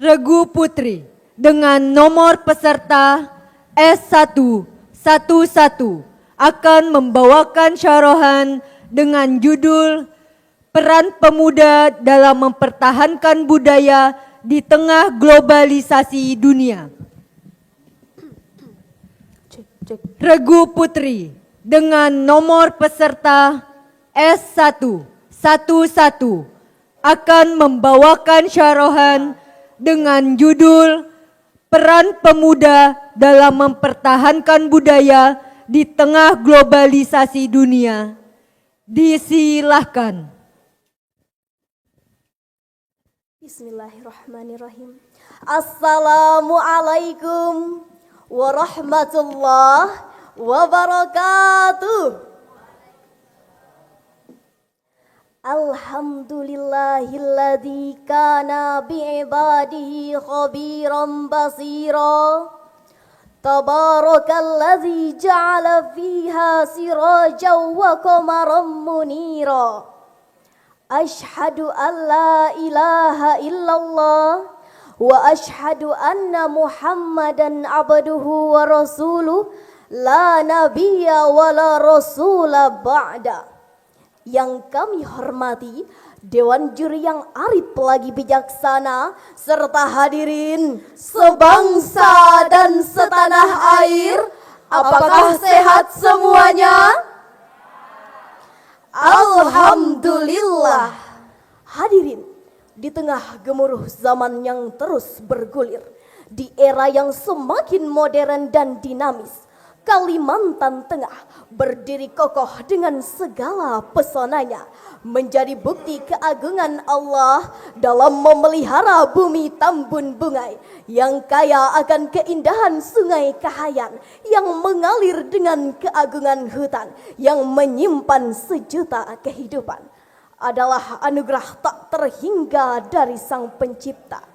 Regu Putri dengan nomor peserta S111 akan membawakan syarahan dengan judul Peran Pemuda dalam Mempertahankan Budaya di Tengah Globalisasi Dunia. Regu Putri dengan nomor peserta S111 akan membawakan syarahan dengan judul Peran Pemuda dalam Mempertahankan Budaya di Tengah Globalisasi Dunia. Disilahkan. Bismillahirrahmanirrahim. Assalamualaikum warahmatullahi wabarakatuh. Alhamdulillahilladzi kana bi'ibadihi khabiran basira. Tabarakalladzi ja'ala fiha sirajan wa qamaran munira. Ashhadu an la ilaha illallah wa ashhadu anna Muhammadan abduhu wa rasuluh la nabiyya wa la rasula ba'da. Yang kami hormati Dewan Juri yang arif lagi bijaksana, serta hadirin sebangsa dan setanah air. Apakah sehat semuanya? Alhamdulillah. Hadirin, di tengah gemuruh zaman yang terus bergulir, di era yang semakin modern dan dinamis, Kalimantan Tengah berdiri kokoh dengan segala pesonanya, menjadi bukti keagungan Allah dalam memelihara bumi Tambun Bungai yang kaya akan keindahan sungai Kahayan, yang mengalir dengan keagungan hutan yang menyimpan sejuta kehidupan. Adalah anugerah tak terhingga dari Sang Pencipta.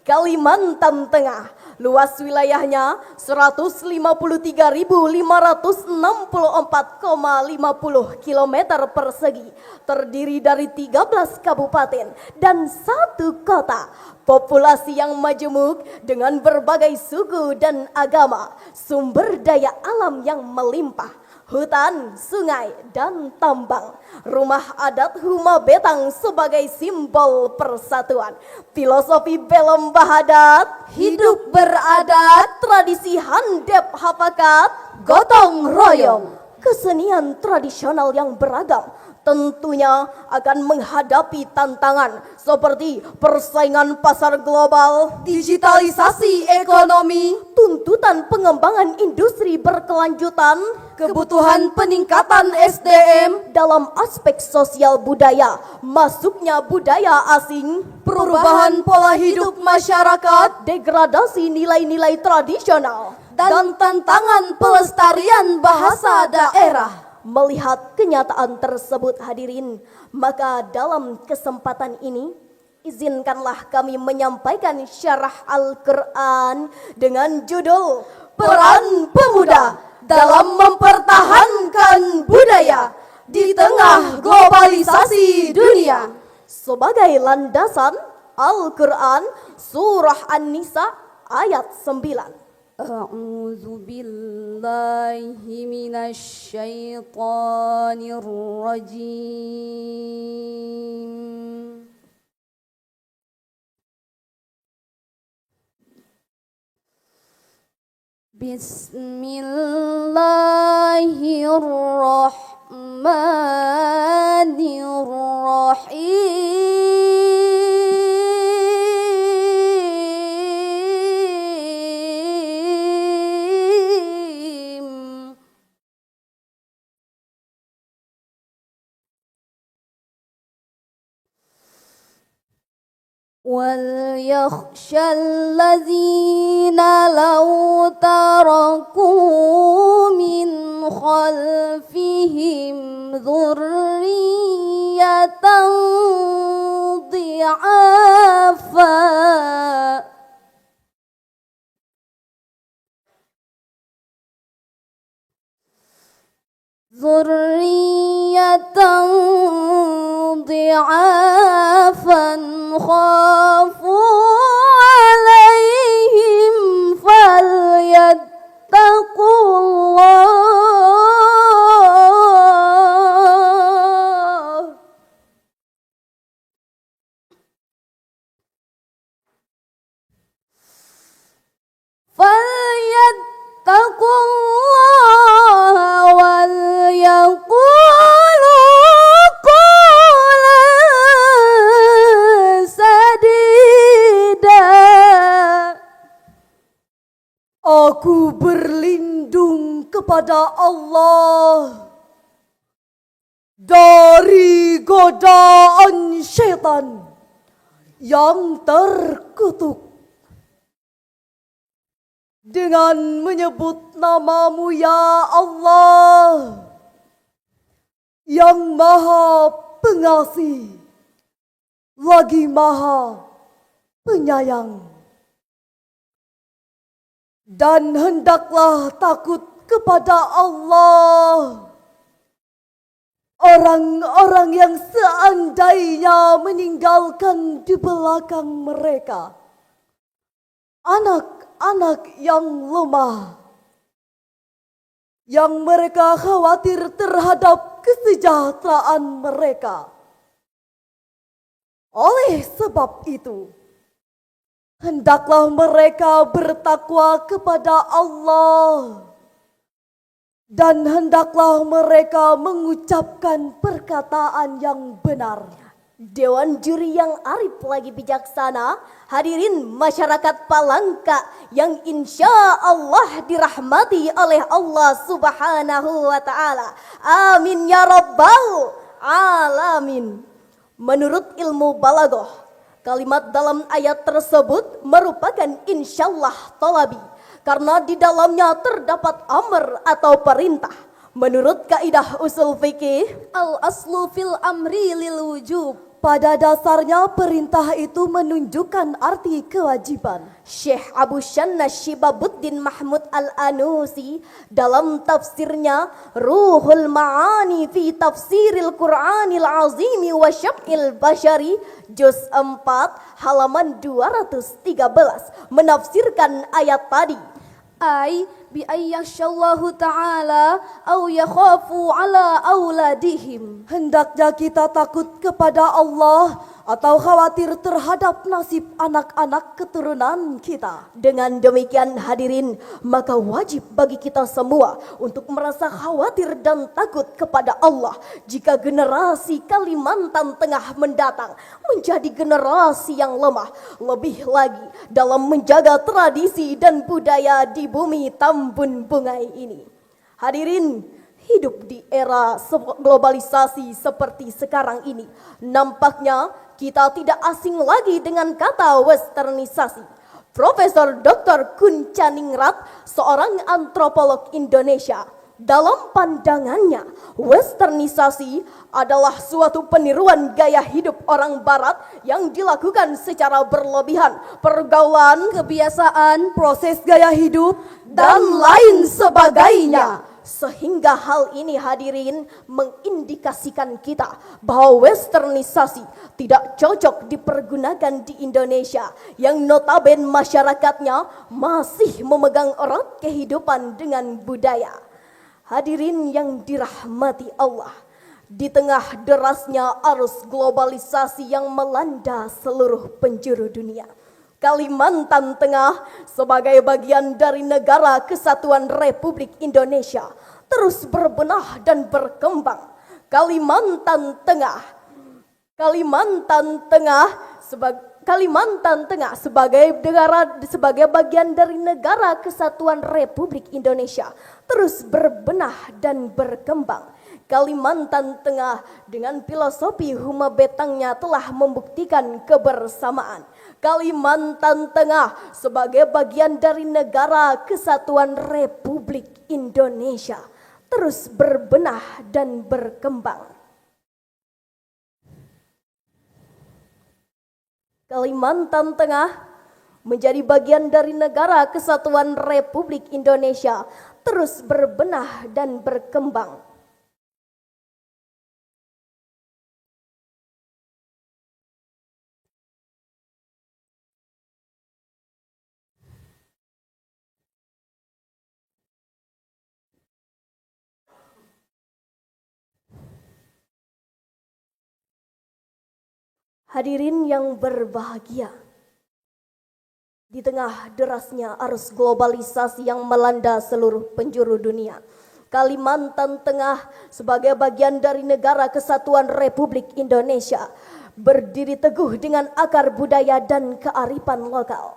Kalimantan Tengah luas wilayahnya 153.564,50 km persegi, terdiri dari 13 kabupaten dan 1 kota. Populasi yang majemuk dengan berbagai suku dan agama, sumber daya alam yang melimpah, hutan, sungai, dan tambang. Rumah adat Huma Betang sebagai simbol persatuan. Filosofi Belem Bahadat, hidup beradat, tradisi handep hafakat, gotong royong. Kesenian tradisional yang beragam tentunya akan menghadapi tantangan seperti persaingan pasar global, digitalisasi ekonomi, tuntutan pengembangan industri berkelanjutan, kebutuhan peningkatan SDM dalam aspek sosial budaya, masuknya budaya asing, perubahan pola hidup masyarakat, degradasi nilai-nilai tradisional, dan tantangan pelestarian bahasa daerah. Melihat kenyataan tersebut hadirin, maka dalam kesempatan ini izinkanlah kami menyampaikan syarah Al-Quran dengan judul Peran Pemuda dalam Mempertahankan Budaya di Tengah Globalisasi Dunia. Sebagai landasan, Al-Quran Surah An-Nisa ayat 9. A'udzu billahi minasy syaithanir rajim. Bismillahirrahmanirrahim. وَلْيَخْشَى الَّذِينَ لَوْ تَرَكُوا مِنْ خَلْفِهِمْ ذُرِّيَّةً ضِعَافًا خَافُوا kepada Allah dari godaan syaitan yang terkutuk dengan menyebut nama-Mu ya Allah yang Maha Pengasih lagi Maha Penyayang. Dan hendaklah takut kepada Allah orang-orang yang seandainya meninggalkan di belakang mereka anak-anak yang lemah, yang mereka khawatir terhadap kesejahteraan mereka. Oleh sebab itu, hendaklah mereka bertakwa kepada Allah dan hendaklah mereka mengucapkan perkataan yang benar. Dewan juri yang arif lagi bijaksana, hadirin masyarakat Palangka yang insya Allah dirahmati oleh Allah Subhanahu wa Ta'ala. Amin ya Rabbal Alamin. Menurut ilmu balaghah, kalimat dalam ayat tersebut merupakan insyaallah talabi karena di dalamnya terdapat amr atau perintah. Menurut kaidah usul fikih, al-aslu fil amri lil wujub. Pada dasarnya perintah itu menunjukkan arti kewajiban. Syekh Abu Shanna Shibabuddin Mahmud Al-Anusi dalam tafsirnya Ruhul Ma'ani fi Tafsiril Qur'anil Azimi wa Syam'il Bashari juz 4 halaman 213 menafsirkan ayat tadi. Ai bi ayyasyallahu ta'ala au yakhafu ala auladihim. Hendaknya kita takut kepada Allah atau khawatir terhadap nasib anak-anak keturunan kita. Dengan demikian hadirin, maka wajib bagi kita semua untuk merasa khawatir dan takut kepada Allah jika generasi Kalimantan Tengah mendatang menjadi generasi yang lemah, lebih lagi dalam menjaga tradisi dan budaya di bumi Tambun Bungai ini. Hadirin, hidup di era globalisasi seperti sekarang ini, nampaknya kita tidak asing lagi dengan kata westernisasi. Profesor Dr. Kun Chaningrat, seorang antropolog Indonesia, dalam pandangannya, westernisasi adalah suatu peniruan gaya hidup orang barat yang dilakukan secara berlebihan, pergaulan, kebiasaan, proses gaya hidup, dan lain sebagainya. Sehingga hal ini hadirin mengindikasikan kita bahwa westernisasi tidak cocok dipergunakan di Indonesia yang notabene masyarakatnya masih memegang erat kehidupan dengan budaya. Hadirin yang dirahmati Allah, di tengah derasnya arus globalisasi yang melanda seluruh penjuru dunia, Kalimantan Tengah sebagai bagian dari Negara Kesatuan Republik Indonesia terus berbenah dan berkembang. Kalimantan Tengah sebagai bagian dari Negara Kesatuan Republik Indonesia terus berbenah dan berkembang. Kalimantan Tengah dengan filosofi Huma Betangnya telah membuktikan kebersamaan. Kalimantan Tengah sebagai bagian dari Negara Kesatuan Republik Indonesia terus berbenah dan berkembang. Kalimantan Tengah menjadi bagian dari Negara Kesatuan Republik Indonesia terus berbenah dan berkembang. Hadirin yang berbahagia, di tengah derasnya arus globalisasi yang melanda seluruh penjuru dunia, Kalimantan Tengah sebagai bagian dari Negara Kesatuan Republik Indonesia berdiri teguh dengan akar budaya dan kearifan lokal.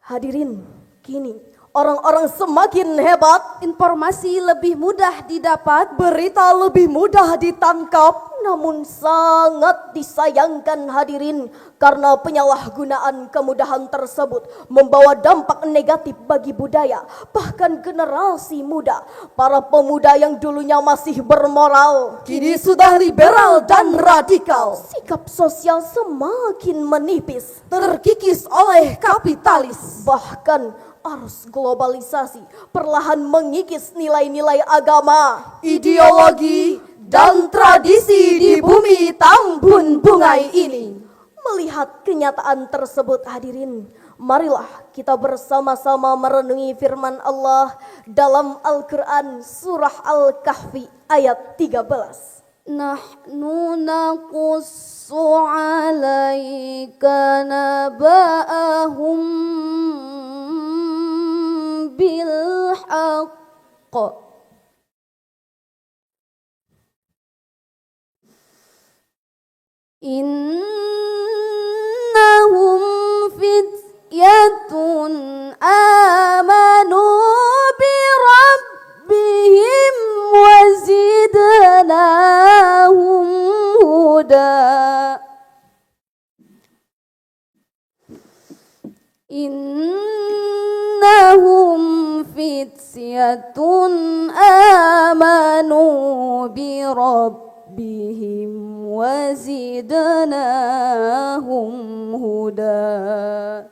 Hadirin, kini Orang-orang semakin hebat, informasi lebih mudah didapat, berita lebih mudah ditangkap. Namun sangat disayangkan hadirin, karena penyalahgunaan kemudahan tersebut membawa dampak negatif bagi budaya, bahkan generasi muda. Para pemuda yang dulunya masih bermoral, kini sudah liberal dan radikal. Sikap sosial semakin menipis, terkikis oleh kapitalis. Bahkan arus globalisasi perlahan mengikis nilai-nilai agama, ideologi, dan tradisi di bumi Tambun Bungai ini. Melihat kenyataan tersebut hadirin, marilah kita bersama-sama merenungi firman Allah dalam Al-Quran surah Al-Kahfi ayat 13. nahnu naqussu 'alaika naba'ahum bil haqq innahum fityatun amanu bi rabbihim wa zidnahum huda innahum fityatun amanu bi rabbihim wa zidnahum huda.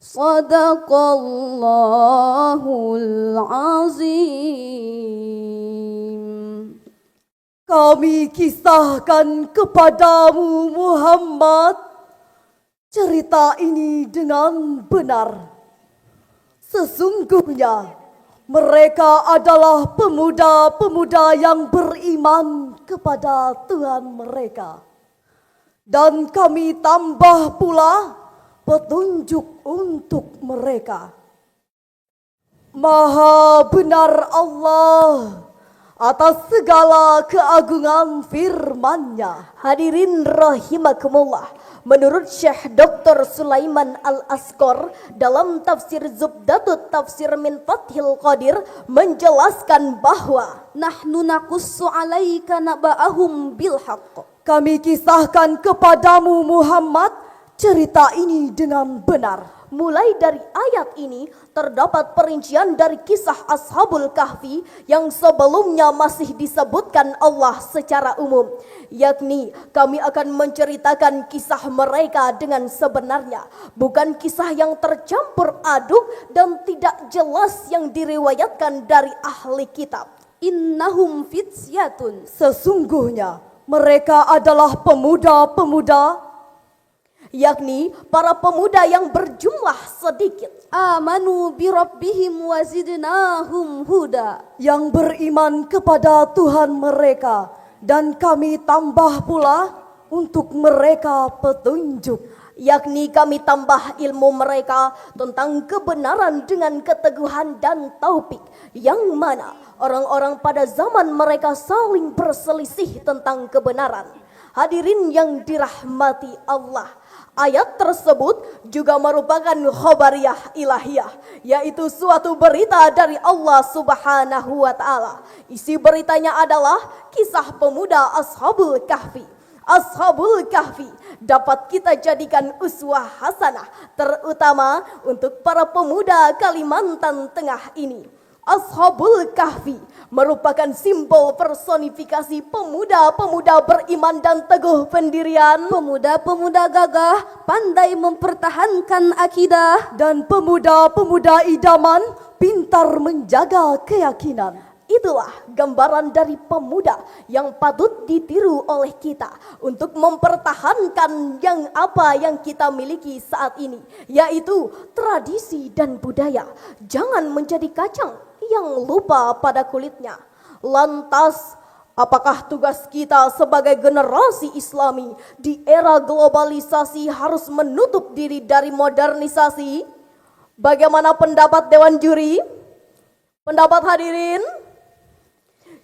Sadaqallahul azim. Kami kisahkan kepadamu Muhammad cerita ini dengan benar. Sesungguhnya mereka adalah pemuda-pemuda yang beriman kepada Tuhan mereka. Dan kami tambah pula petunjuk untuk mereka. Maha benar Allah atas segala keagungan firman-Nya. Hadirin rahimakumullah, menurut Syekh Dr. Sulaiman Al-Asqar dalam tafsir Zubdatut Tafsir min Fathil Qadir menjelaskan bahwa nahnu naqussu 'alaika naba'ahum bil haqq. Kami kisahkan kepadamu Muhammad cerita ini dengan benar. Mulai dari ayat ini terdapat perincian dari kisah Ashabul Kahfi yang sebelumnya masih disebutkan Allah secara umum, yakni kami akan menceritakan kisah mereka dengan sebenarnya, bukan kisah yang tercampur aduk dan tidak jelas yang diriwayatkan dari ahli kitab. Innahum fityatun, sesungguhnya mereka adalah pemuda-pemuda, yakni para pemuda yang berjumlah sedikit, amanu bi rabbihim wa zidnahum huda, yang beriman kepada Tuhan mereka dan kami tambah pula untuk mereka petunjuk, yakni kami tambah ilmu mereka tentang kebenaran dengan keteguhan dan taufik, yang mana orang-orang pada zaman mereka saling berselisih tentang kebenaran. Hadirin yang dirahmati Allah, ayat tersebut juga merupakan khobariyah ilahiyah, yaitu suatu berita dari Allah Subhanahu wa Ta'ala. Isi beritanya adalah kisah pemuda Ashabul Kahfi. Ashabul Kahfi dapat kita jadikan uswah hasanah, terutama untuk para pemuda Kalimantan Tengah ini. Ashabul Kahfi merupakan simbol personifikasi pemuda-pemuda beriman dan teguh pendirian, pemuda-pemuda gagah pandai mempertahankan akidah, dan pemuda-pemuda idaman pintar menjaga keyakinan. Itulah gambaran dari pemuda yang patut ditiru oleh kita untuk mempertahankan yang kita miliki saat ini, yaitu tradisi dan budaya. Jangan menjadi kacang yang lupa pada kulitnya. Lantas, apakah tugas kita sebagai generasi Islami di era globalisasi harus menutup diri dari modernisasi? Bagaimana pendapat Dewan Juri? Pendapat hadirin?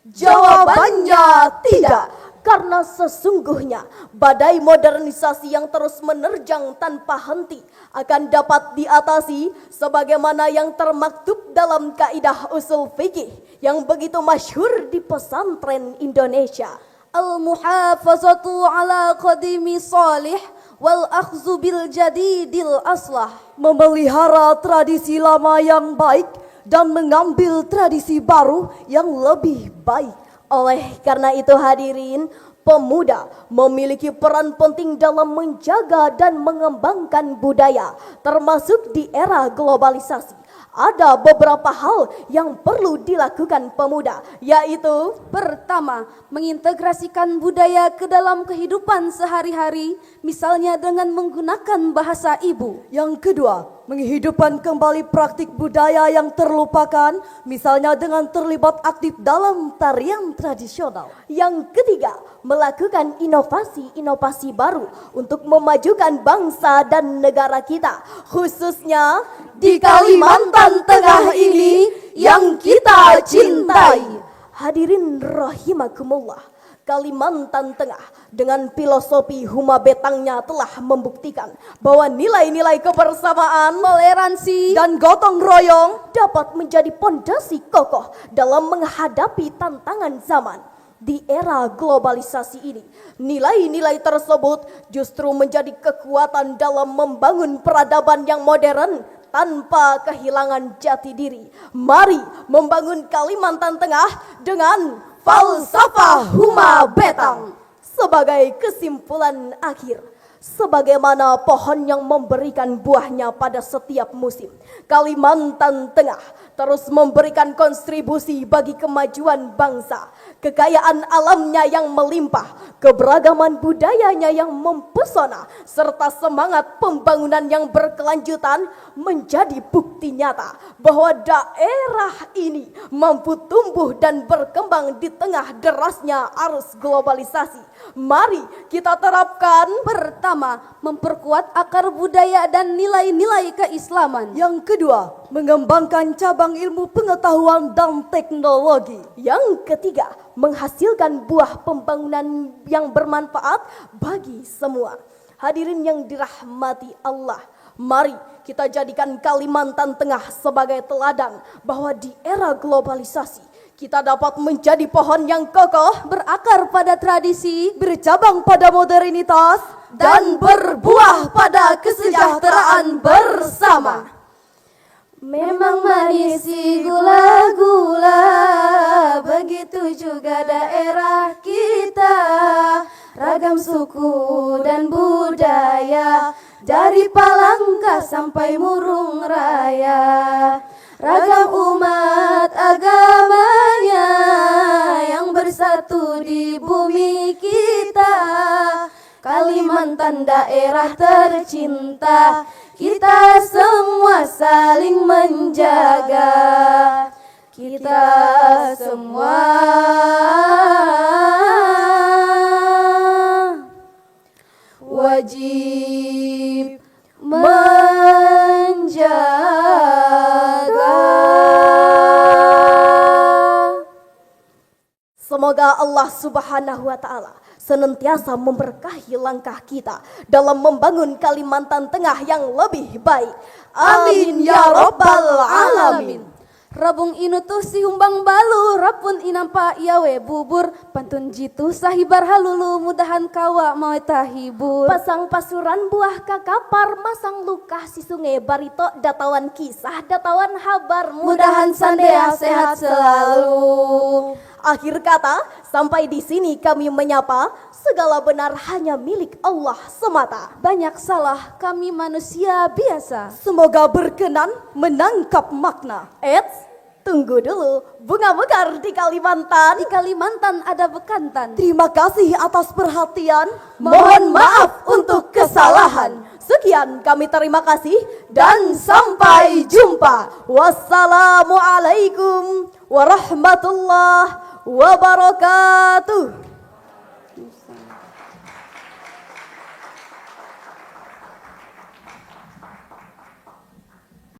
Jawabannya tidak. Karena sesungguhnya badai modernisasi yang terus menerjang tanpa henti akan dapat diatasi sebagaimana yang termaktub dalam kaidah usul fikih yang begitu masyhur di pesantren Indonesia. Al-muhafazatu ala qadimi salih wal akhzu bil jadidil aslah. Memelihara tradisi lama yang baik dan mengambil tradisi baru yang lebih baik. Oleh karena itu hadirin, pemuda memiliki peran penting dalam menjaga dan mengembangkan budaya, termasuk di era globalisasi. Ada beberapa hal yang perlu dilakukan pemuda, yaitu Pertama, mengintegrasikan budaya ke dalam kehidupan sehari-hari, misalnya dengan menggunakan bahasa ibu. yang kedua, menghidupkan kembali praktik budaya yang terlupakan, misalnya dengan terlibat aktif dalam tarian tradisional. Yang ketiga, melakukan inovasi-inovasi baru untuk memajukan bangsa dan negara kita, khususnya di Kalimantan Tengah ini yang kita cintai. Hadirin rahimakumullah, Kalimantan Tengah dengan filosofi Huma Betangnya telah membuktikan bahwa nilai-nilai kebersamaan, Toleransi dan gotong royong dapat menjadi pondasi kokoh dalam menghadapi tantangan zaman. Di era globalisasi ini, nilai-nilai tersebut justru menjadi kekuatan dalam membangun peradaban yang modern tanpa kehilangan jati diri. Mari membangun Kalimantan Tengah dengan falsafah Huma Betang. Sebagai kesimpulan akhir, sebagaimana pohon yang memberikan buahnya pada setiap musim, Kalimantan Tengah terus memberikan kontribusi bagi kemajuan bangsa. Kekayaan alamnya yang melimpah, keberagaman budayanya yang mempesona, serta semangat pembangunan yang berkelanjutan menjadi bukti nyata bahwa daerah ini mampu tumbuh dan berkembang di tengah derasnya arus globalisasi. Mari kita terapkan. Pertama, memperkuat akar budaya dan nilai-nilai keislaman. Yang kedua, mengembangkan cabang ilmu pengetahuan dan teknologi. Yang ketiga, menghasilkan buah pembangunan yang bermanfaat bagi semua. Hadirin yang dirahmati Allah, mari kita jadikan Kalimantan Tengah sebagai teladan bahwa di era globalisasi kita dapat menjadi pohon yang kokoh, Berakar pada tradisi bercabang pada modernitas, dan berbuah pada kesejahteraan bersama. memang manis si gula-gula, begitu juga daerah kita. Ragam suku dan budaya, dari Palangka sampai Murung Raya. Ragam umat agamanya yang bersatu di bumi kita. Kalimantan daerah tercinta, kita semua saling menjaga. Kita semua wajib menjaga. Semoga Allah Subhanahu wa Ta'ala senantiasa memberkahi langkah kita dalam membangun Kalimantan Tengah yang lebih baik. Amin ya Rabbal Alamin. Rabung inutuh si humbang balu, rapun inampa iawe bubur, pantun jitu sahibar halulu, mudahan kawa mau tahibur. Pasang pasuran buah kakapar, masang luka si sungai barito, datawan kisah, datawan habar, Mudahan sandea sehat selalu. Akhir kata, sampai di sini kami menyapa, segala benar hanya milik Allah semata. Banyak salah kami manusia biasa. Semoga berkenan menangkap makna. Eits, tunggu dulu, bunga mekar di Kalimantan. Di Kalimantan ada bekantan. Terima kasih atas perhatian. Mohon maaf untuk kesalahan. Sekian kami terima kasih dan sampai jumpa. Wassalamualaikum warahmatullahi wabarakatuh.